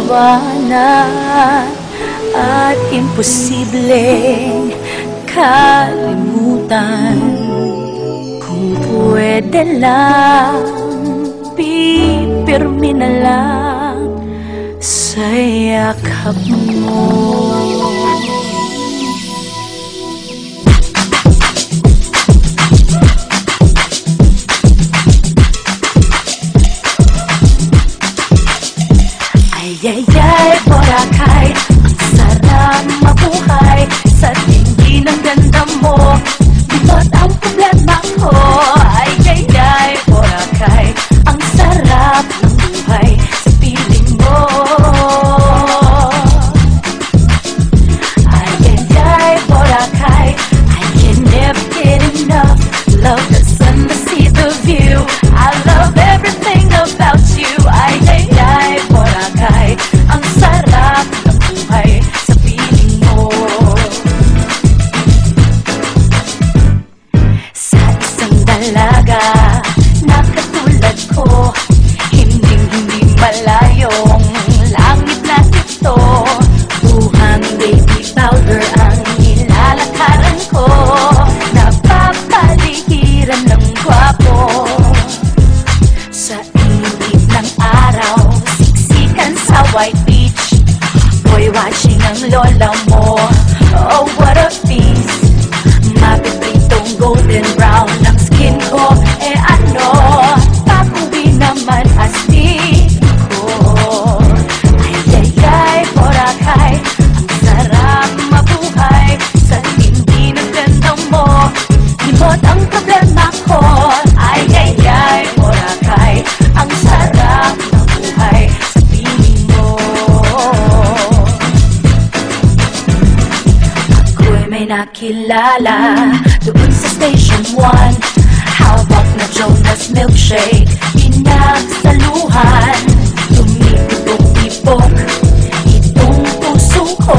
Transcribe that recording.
iwanan at imposibleng kalimutan. Kung pwede lang, pipirmi na lang sa yakap mo. Ay, Boracay, ang sarap mabuhay sa tingin ng ganda mo. Limot ang problema ko. Ay, Boracay, ang sarap ng buhay sa piling mo. Ay, Boracay, I can never get enough. Love the sun, the sea, the view. I love everything about you. Ay, Boracay, ang sarap ng buhay sa piling mo. Sa isang dalaga na katulad ko, hindi malayong langit na ito. Buhang baby powder ang nilalakaran ko, napapaligiran ng gwapo. Sa init ng araw, siksikan sa White Beach, boy watching ang lola mo. Oh, what a feast. Mapipritong golden brown ang skin ko. Eh ano, pakuwi naman astig ko. Ay, Boracay, ang sarap mabuhay sa hindi ng ganda mo. Limot ang problema ko. Ay, Boracay, ang sarap ng buhay sa piling mo. Ako'y may nakilala doon sa Station 1. Hawak na Jonas milkshake, pinagsaluhan. Tumipok-tipok itong puso ko.